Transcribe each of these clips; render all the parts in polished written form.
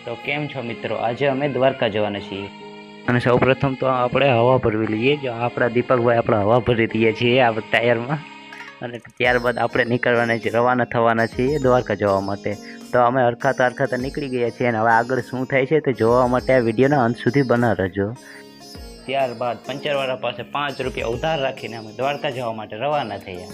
તો કેમ છો મિત્રો? આજે અમે દ્વારકા જવાના છીએ અને સૌપ્રથમ તો આપણે હવા ભરવી લઈએ. જો આપણા દીપકભાઈ આપણે હવા ભરી રહ્યા છીએ આ ટાયરમાં, અને ત્યારબાદ આપણે નીકળવાના છીએ, રવાના થવાના છીએ દ્વારકા જવા માટે. તો અમે હરખાતા નીકળી ગયા છીએ અને હવે આગળ શું થાય છે તે જોવા માટે આ વિડીયોના અંત સુધી બના રહેજો. ત્યારબાદ પંચરવાળા પાસે 5 રૂપિયા ઉધાર રાખીને અમે દ્વારકા જવા માટે રવાના થયા.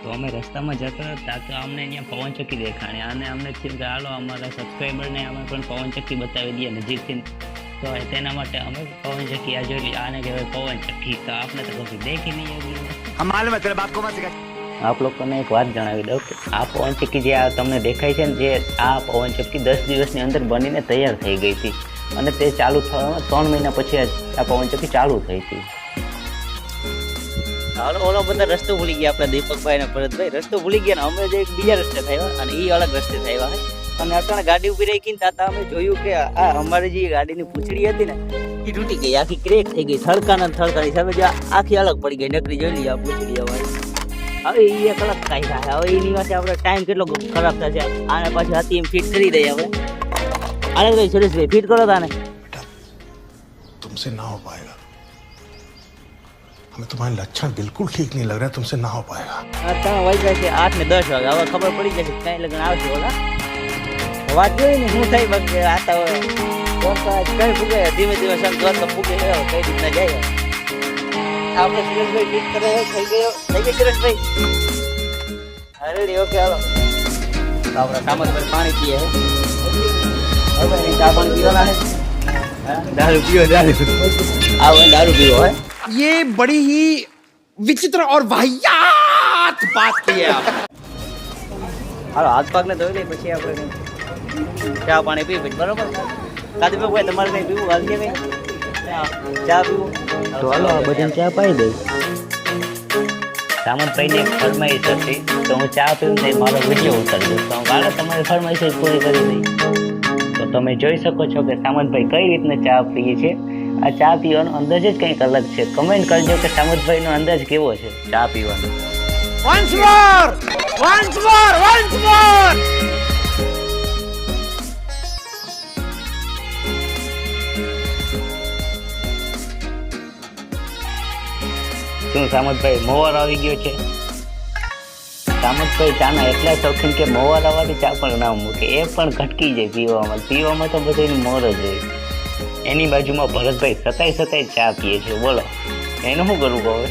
તો અમે રસ્તામાં જતા હતા તો અમને અહીંયા પવનચક્કી દેખાણી અને અમને થયું કે હાલો અમારા સબસ્ક્રાઈબરને અમે પણ પવનચક્કી બતાવી દઈએ નજીકથી. તો તેના માટે અમે પવનચક્કી આ જોઈ આને કહેવાય પવનચક્કી. તો આપણે તો કશું દેખી નહીં. આપ લોકોને એક વાત જણાવી દઉં કે આ પવનચક્કી જે આ તમને દેખાય છે ને, જે આ પવનચક્કી 10 દિવસની અંદર બનીને તૈયાર થઈ ગઈ હતી અને તે ચાલુ થવામાં 3 મહિના પછી આ પવનચક્કી ચાલુ થઈ હતી. હાલો ઓલો બધા રસ્તો ભૂલી ગયા, આપણા દીપકભાઈ ને ભરતભાઈ રસ્તો ભૂલી ગયા ને અમે જે બીજા રસ્તે થયા અને એ અલગ રસ્તે થયા છે. અને અચાનક ગાડી ઉભી રહી ગઈ ને અમે જોયું કે આ અમારી જે ગાડીની પૂંછડી હતી ને એ તૂટી ગઈ, આખી ક્રેક થઈ ગઈ, થડકાની સામે જે આખી અલગ પડી ગઈ. નકરી જોઈ લઈએ આ પૂંછડી અમારી. હવે એ એક અલગ કાંઈ થાય. હવે એની પાસે આપણે ટાઈમ કેટલો ખરાબ થશે. આને પાછી હતી એમ ફિટ કરી દઈએ હવે. આનંદભાઈ સુરેશભાઈ ફિટ કરો તાને. तुमसे ना हो पाएगा, हमें तुम्हारे लक्षण बिल्कुल ठीक नहीं लग रहे, तुमसे ना हो पाएगा. તમે વાગ્યા છે 8 ને 10 વાગે. હવે ખબર પડી જશે કઈ લગ્ન આવશે. ઓલા વાત જોઈ ને શું થાય બાકી આતા હોય કઈ ફૂગે ધીમે ધીમે સમ દ્વારકા ફૂગે કઈ રીતના જાય. આપણે સુરેશભાઈ ફિટ કરે થઈ ગઈ સુરેશભાઈ. અરે ઓકે હાલો આપણા સામંતભાઈ પાણી પીએ હવે ચા પાણી પીવાના છે. દારૂ પીવો દારૂ પીવો હોય. ये बड़ी ही विचित्र और वाहियात बात की है आप. હાલો હાથ પગ ને ધોઈ લઈ પછી આપણે ચા પાણી પી પછી બરોબર. કાદીભાઈ તમારે કઈ પીવું હાલ કે કઈ ચા પીવું તો હાલો આ બધાને ચા પાઈ દઈ. સામંતભાઈને એક ફરમાઈશ હતી તો હું ચા પીવું ને મારો વિડીયો ઉતારજો. તો હાલો તમારી ફરમાઈશ પૂરી કરી દઈ. તો તમે જોઈ શકો છો કે સામંતભાઈ કઈ રીતના ચા પીએ છે. આ ચા પીવાનો અંદાજ જ કંઈક અલગ છે. કમેન્ટ કરજો કે સામંતભાઈનો અંદાજ કેવો છે ચા પીવાનો. Once more, once more, once more. શું સામંતભાઈ મોવાર આવી ગયો છે? સામંતભાઈ ચાના એટલા શોખીન કે મોવાર આવવાથી ચા પણ ના મૂકે, એ પણ ઘટકી જાય પીવામાં તો બધાની મોર જ હોય. એની બાજુમાં ભરતભાઈ સતાઈ ચા પીએ છે. બોલો એનું શું કરવું હવે?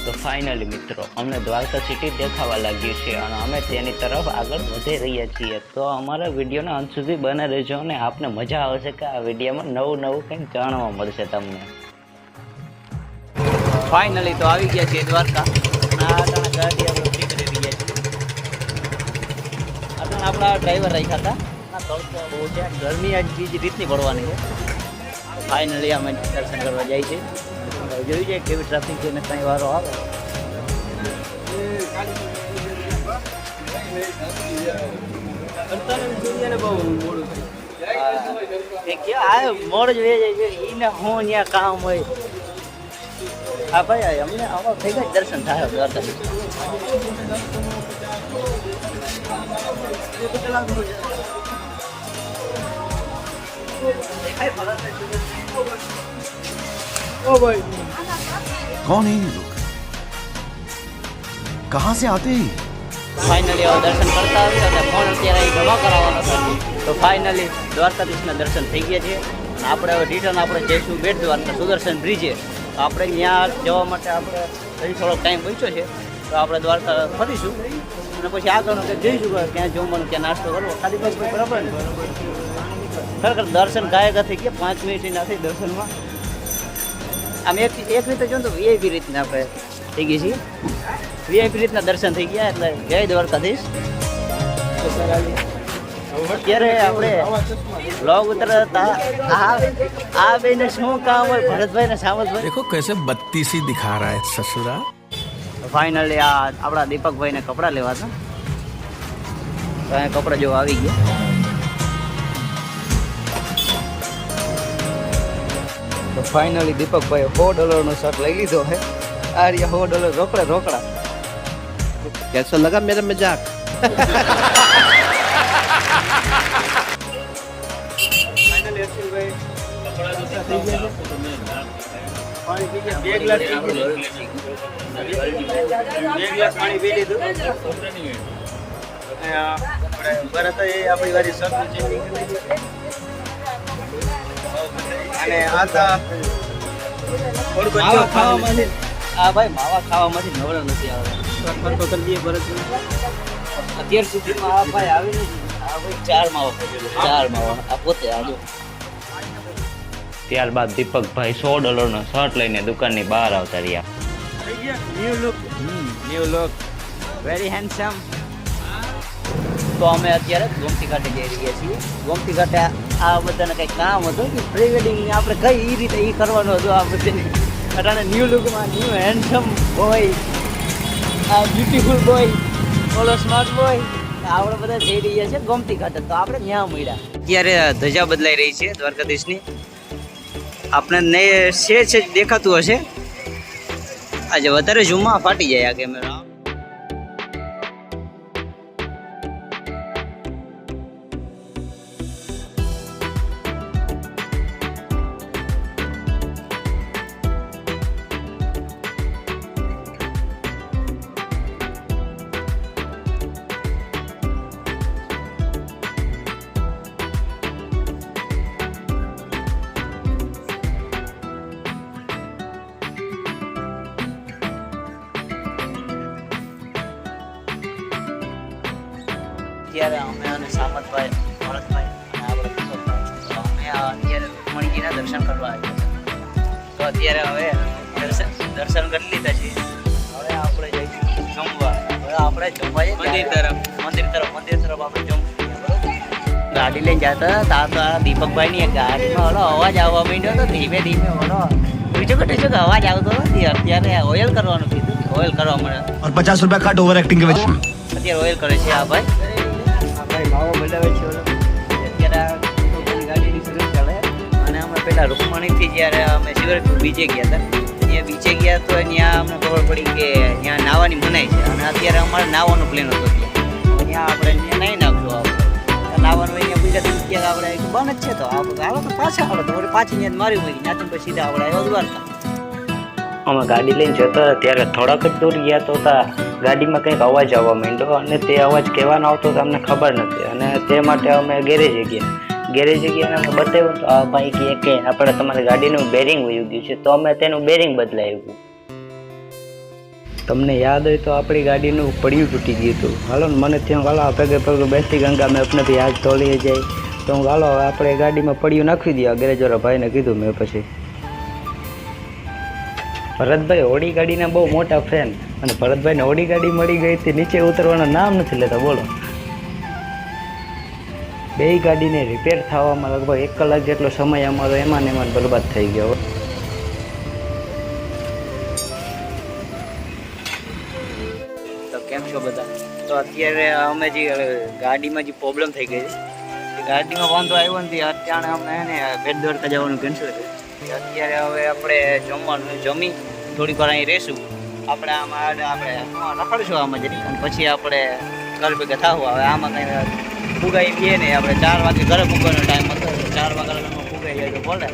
તો ફાઇનલી મિત્રો અમને દ્વારકા સિટી દેખાવા લાગ્યું છે અને અમે તેની તરફ આગળ વધી રહ્યા છીએ. તો અમારા વિડીયોના અંત સુધી બને રહેજો અને આપને મજા આવશે કે આ વિડીયોમાં નવું કંઈક જાણવા મળશે તમને. ફાઇનલી તો આવી ગયા છીએ દ્વારકા. ગાડી આપણે ફ્રી કરી રહ્યા છીએ. આપણા ડ્રાઈવર રાખ્યા હતા. તડકો બહુ છે, ગરમી આજ બીજી રીતની પડવાની છે. ફાઇનલી અમે દર્શન કરવા જાય છે. જોઈ જાય કેવી ટ્રાફિક છે ને કઈ વારો આવે. મોડ જ વે જાય છે એને હું ત્યાં કામ હોય. હા ભાઈ અમને આમાં થઈ ગયા દર્શન થાય દ્વારકા. कौन है ये लोग, कहाँ से आते हैं? ફાઇનલી હવે દર્શન કરતા આવ્યા અને ફોન અત્યારે જમા કરાવવાનો છે. તો ફાઇનલી દ્વારકાધીશના દર્શન થઈ ગયા છે. આપણે હવે રિટર્ન આપણે જઈશું બેટ દ્વારકા સુદર્શન બ્રિજે. તો આપણે ત્યાં જવા માટે આપણે હજી થોડોક ટાઈમ બચ્યો છે. તો આપણે દ્વારકા ફરીશું અને પછી આગળનું કંઈક જોઈશું કે ક્યાં જમવાનું ક્યાં નાસ્તો કરવો. ખાલી બસ બરાબર ને ખરેખર દર્શન ગાયગા થઈ ગયા. 5 મિનિટ નથી દર્શનમાં. આમ એક રીતે જો તો વીઆઈપી રીતના આપણે થઈ ગઈ છીએ. વીઆઈપી રીતના દર્શન થઈ ગયા. એટલે જય દ્વારકાધીશ. અત્યારે આપણે બ્લોગ ઉતરતા આ બેને શું કામ હોય ભરતભાઈ ને સામંતભાઈ. देखो कैसे बत्तीसी दिखा रहा है ससुरा. ફાઇનલી આ આપણા દીપકભાઈને કપડાં લેવા હતા. તો અહીંયા કપડાં જો આવી ગયા. તો ફાઇનલી દીપકભાઈએ $4 શર્ટ લઈ લીધો છે यार ये $100 रोकड़ा रोकड़ा कैसा लगा मेरा मजाक? પાણી પી લીધું ભરત આપણી વારી શર્ટ અને આ ભાઈ માવા ખાવામાંથી નવરા નથી આવતા તો કરી દઈએ ભરત અત્યાર સુધીમાં આ ભાઈ આવી નથી આ ભાઈ 4 માવા આ પોતે આજો ત્યારબાદ દીપકભાઈ $100 નો શર્ટ લઈને દુકાનની બહાર આવતા રહ્યા. New look very handsome. તો અમે અત્યારે ગોમતી ઘાટે જઈ રહ્યા છીએ. ગોમતી ઘાટે આ બધાને કંઈક કામ હતું કે પ્રી વેડિંગ આપણે કઈ એ રીતે એ કરવાનું હતું આ બધાને અટાણે ન્યૂ લુકમાં ન્યૂ હેન્ડસમ બોય આ બ્યુટીફુલ બોય ઓલો સ્માર્ટ બોય આપણે બધા જઈ રહ્યા છીએ ગોમતી ઘાટે. તો આપણે ત્યાં મળ્યા. અત્યારે ધજા બદલાઈ રહી છે દ્વારકાધીશની. આપણે ને છે દેખાતું હશે. આજે વધારે ઝૂમમાં ફાટી જાય આ કેમેરા. અત્યારે અમે અને સામતભાઈ ભરતભાઈ અને આપણે દીપકભાઈ અમે અત્યારે રૂકમણીજીના દર્શન કરવા આવ્યા છે. તો અત્યારે હવે દર્શન કરી લીધા છે. હવે આપણે જઈશું જમવા. હવે આપણે જમવા મંદિર તરફ આપણે જમવું. ગાડી લઈને જતા હતા તો આ દીપકભાઈની ગાડીમાં ઓલો અવાજ આવવા માંડ્યો હતો. ધીમે ધીમે ઓલો ટીચો અવાજ આવતો નથી. અત્યારે ઓઇલ કરવાનું કીધું. ઓઇલ કરવા મળે और 50 रुपया काट ओवर एक्टिंग के वजह से. અત્યારે ઓઇલ કરે છે આ ભાઈ. માવો બોલાવે છે અત્યારે ગાડીની સર્વિસ ચાલે. અને અમે પહેલાં રૂકમણીથી જ્યારે અમે શિવરપુર બીચે ગયા હતા ત્યાં બીચે ગયા તો ત્યાં અમને ખબર પડી કે ત્યાં નાહવાની મનાઈ છે. અને અત્યારે અમારે નાહવાનો પ્લેન હતો ત્યાં આપણે ત્યાં નહીં નાખશું. આપણે નાહવાનું અહીંયા ગુજરાત ત્યારે આપણે બંધ જ છે. તો આપણે તો પાછા આપણે તો પાછી ત્યાં મારી હોય ત્યાંથી પછી સીધા આપણે આવ્યો દ્વારકા. અમે ગાડી લઈને જતા હતા ત્યારે થોડાક જ દૂર ગયા તો ગાડીમાં કંઈક અવાજ આવવા માંડ્યો અને તે અવાજ કહેવાનો આવતો તો અમને ખબર નથી. અને તે માટે અમે ગેરેજે ગયા અને અમે બતાવ્યું તો આ ભાઈ કહે કે આપણે તમારી ગાડીનું બેરિંગ વયું ગયું છે. તો અમે તેનું બેરિંગ બદલાવ્યું. તમને યાદ હોય તો આપણી ગાડીનું પડ્યું તૂટી ગયું હતું. હાલો ને મને ત્યાં હાલો પગે પગે બેસી ગંગા મેં આપણે બી હાથ ધોલી જાય તો હું હાલો આપણે ગાડીમાં પડ્યું નાખી દઈએ. ગેરેજવાળા ભાઈને કીધું મેં પછી. ભરતભાઈ ઓડી ગાડીના બહુ મોટા ફેન અને ભરતભાઈને ઓડી ગાડી મળી ગઈ હતી નીચે ઉતરવાનું નામ નથી લેતા. બોલો બે ગાડીને રિપેર થવામાં લગભગ 1 કલાક જેટલો સમય અમારો એમાં ને એમાં બરબાદ થઈ ગયો. તો કેમ છો બધા? તો અત્યારે અમે જે ગાડીમાં જે પ્રોબ્લેમ થઈ ગઈ છે ગાડીમાં વાંધો આવ્યો નથી. અત્યારે અમને એને બેટ દ્વારકા જવાનું કેન્સલ કર્યું. અત્યારે હવે આપણે જમવાનું જમી થોડીક વાર અહીં રહીશું. આપણે આમાં આપણે રખડશું આમાં જરી અને પછી આપણે ઘર ભેગા થવું. હવે આમાં કંઈ ફુગાઈ ગઈએ ને આપણે 4 વાગે ઘરે ફૂગવાનો ટાઈમ હતો. 4 વાગ્યામાં ફુગાઈ જાય તો બોલે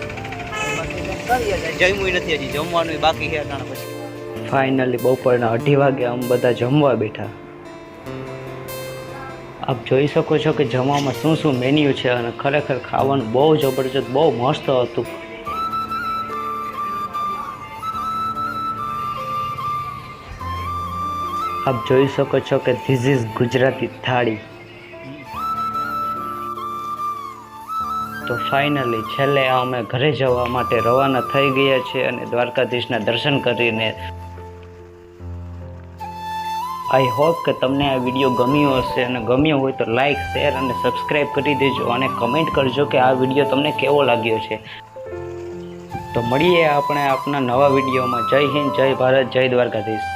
કરીએ. જમ્યું નથી હજી, જમવાનું બાકી છે. કારણ પછી ફાઇનલી બપોરના 2:30 વાગે અમે બધા જમવા બેઠા. આપ જોઈ શકો છો કે જમવામાં શું શું મેન્યુ છે અને ખરેખર ખાવાનું બહુ જબરજસ્ત બહુ મસ્ત હતું. આપ જોઈ શકો છો કે ધીસ ઇઝ ગુજરાતી થાળી. તો ફાઇનલી છેલ્લે અમે ઘરે જવા માટે રવાના થઈ ગયા છે અને દ્વારકાધીશના દર્શન કરીને. આઈ હોપ કે તમને આ વિડીયો ગમ્યો હશે અને ગમ્યો હોય તો લાઈક શેર અને સબસ્ક્રાઈબ કરી દેજો અને કમેન્ટ કરજો કે આ વિડીયો તમને કેવો લાગ્યો છે. તો મળીએ આપણે આપણા નવા વિડીયોમાં. જય હિન્દ, જય ભારત, જય દ્વારકાધીશ.